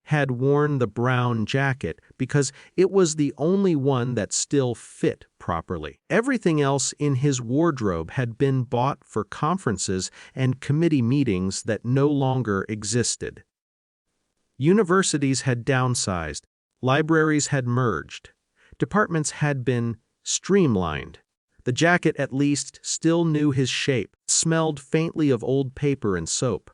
had worn the brown jacket because it was the only one that still fit properly. Everything else in his wardrobe had been bought for conferences and committee meetings that no longer existed. Universities had downsized, libraries had merged, departments had been streamlined. The jacket at least still knew his shape, smelled faintly of old paper and soap.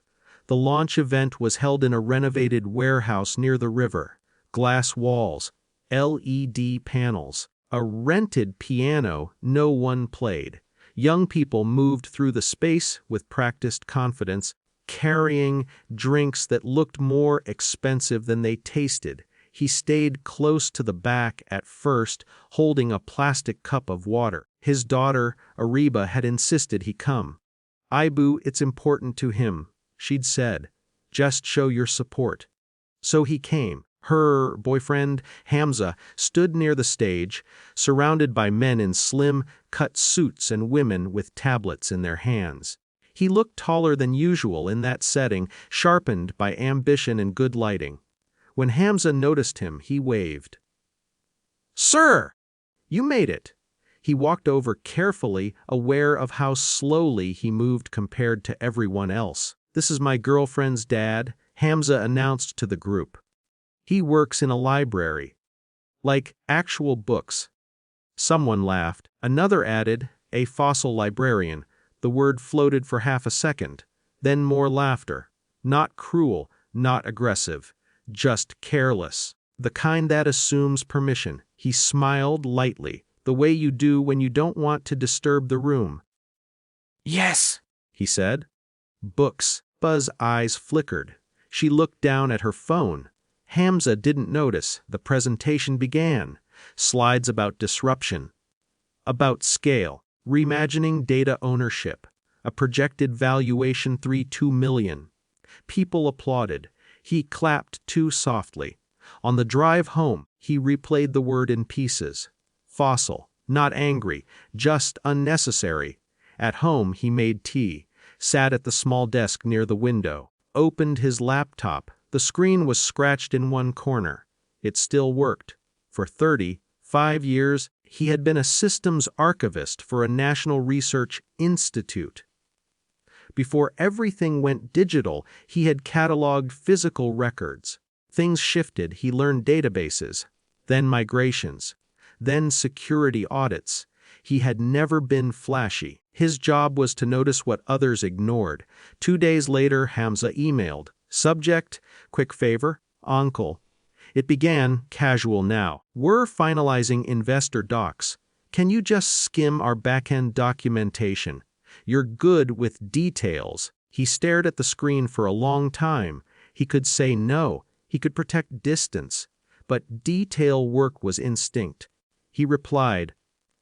The launch event was held in a renovated warehouse near the river. Glass walls, LED panels, a rented piano no one played. Young people moved through the space with practiced confidence, carrying drinks that looked more expensive than they tasted. He stayed close to the back at first, holding a plastic cup of water. His daughter, Ariba, had insisted he come. "Ibu, it's important to him," she'd said. "Just show your support." So he came. Her boyfriend, Hamza, stood near the stage, surrounded by men in slim, cut suits and women with tablets in their hands. He looked taller than usual in that setting, sharpened by ambition and good lighting. When Hamza noticed him, he waved. "Sir! You made it!" He walked over carefully, aware of how slowly he moved compared to everyone else. "This is my girlfriend's dad," Hamza announced to the group. "He works in a library. Like actual books." Someone laughed. Another added, "A fossil librarian." The word floated for half a second. Then more laughter. Not cruel, not aggressive. Just careless. The kind that assumes permission. He smiled lightly, the way you do when you don't want to disturb the room. "Yes," he said. "Books." Buz's eyes flickered. She looked down at her phone. Hamza didn't notice. The presentation began. Slides about disruption. About scale. Reimagining data ownership. A projected valuation $2 million. People applauded. He clapped too softly. On the drive home, he replayed the word in pieces. Fossil, not angry, just unnecessary. At home, he made tea, sat at the small desk near the window, opened his laptop. The screen was scratched in one corner. It still worked. For 35 years, he had been a systems archivist for a national research institute. Before everything went digital, he had cataloged physical records. Things shifted. He learned databases, then migrations, then security audits. He had never been flashy. His job was to notice what others ignored. 2 days later, Hamza emailed. Subject, quick favor, uncle. It began, casual now. "We're finalizing investor docs. Can you just skim our back-end documentation? You're good with details." He stared at the screen for a long time. He could say no. He could protect distance. But detail work was instinct. He replied,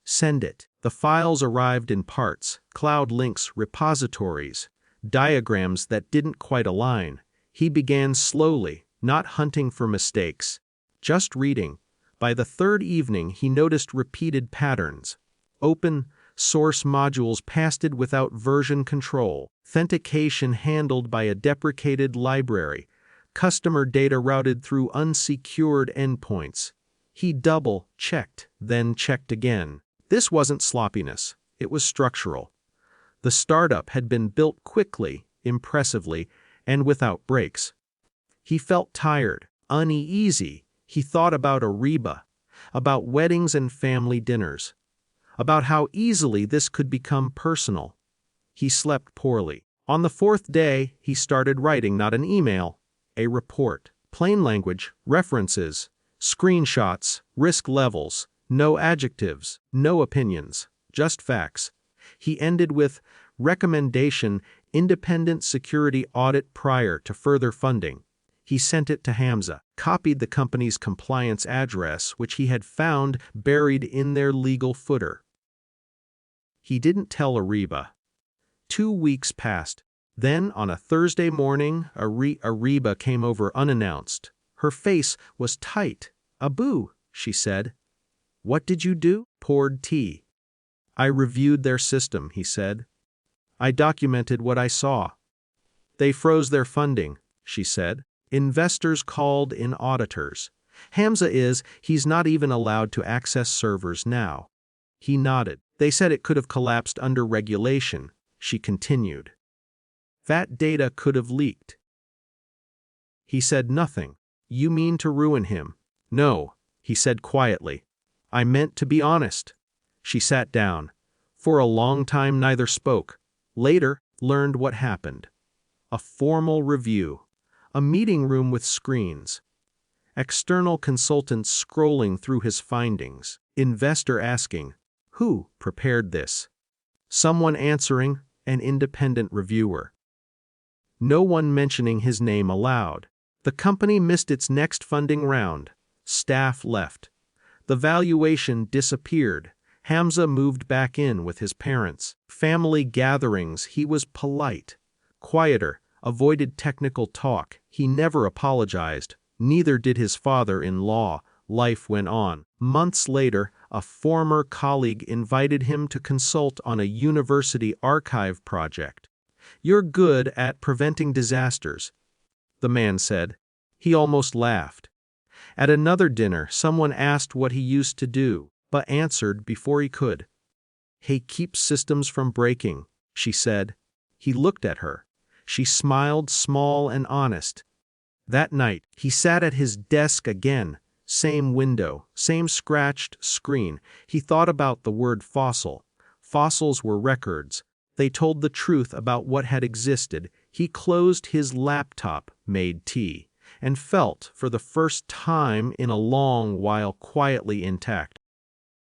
"Send it." The files arrived in parts, cloud links, repositories, diagrams that didn't quite align. He began slowly, not hunting for mistakes, just reading. By the third evening, he noticed repeated patterns. Open source modules pasted without version control, authentication handled by a deprecated library, customer data routed through unsecured endpoints. He double-checked, then checked again. This wasn't sloppiness, it was structural. The startup had been built quickly, impressively, and without breaks. He felt tired, uneasy. He thought about Ariba, about weddings and family dinners, about how easily this could become personal. He slept poorly. On the 4th day, he started writing not an email, a report. Plain language, references, screenshots, risk levels, no adjectives, no opinions, just facts. He ended with recommendation, independent security audit prior to further funding. He sent it to Hamza, copied the company's compliance address, which he had found buried in their legal footer. He didn't tell Ariba. 2 weeks passed. Then, on a Thursday morning, Ariba came over unannounced. Her face was tight. "Abu," she said. "What did you do?" "Poured tea." "I reviewed their system," he said. "I documented what I saw." "They froze their funding," she said. Investors called in auditors. He's not even allowed to access servers now. He nodded. They said it could have collapsed under regulation, she continued. That data could have leaked. He said nothing. You mean to ruin him? No, he said quietly. I meant to be honest. She sat down. For a long time neither spoke. Later, learned what happened. A formal review. A meeting room with screens. External consultants scrolling through his findings. Investor asking, who prepared this? Someone answering, an independent reviewer. No one mentioning his name aloud. The company missed its next funding round. Staff left. The valuation disappeared. Hamza moved back in with his parents. Family gatherings, he was polite. Quieter, avoided technical talk. He never apologized. Neither did his father-in-law. Life went on. Months later, a former colleague invited him to consult on a university archive project. You're good at preventing disasters, the man said. He almost laughed. At another dinner, someone asked what he used to do, but answered before he could. He keeps systems from breaking, she said. He looked at her. She smiled, small and honest. That night, he sat at his desk again. Same window, same scratched screen. He thought about the word fossil. Fossils were records. They told the truth about what had existed. He closed his laptop, made tea, and felt, for the first time in a long while, quietly intact.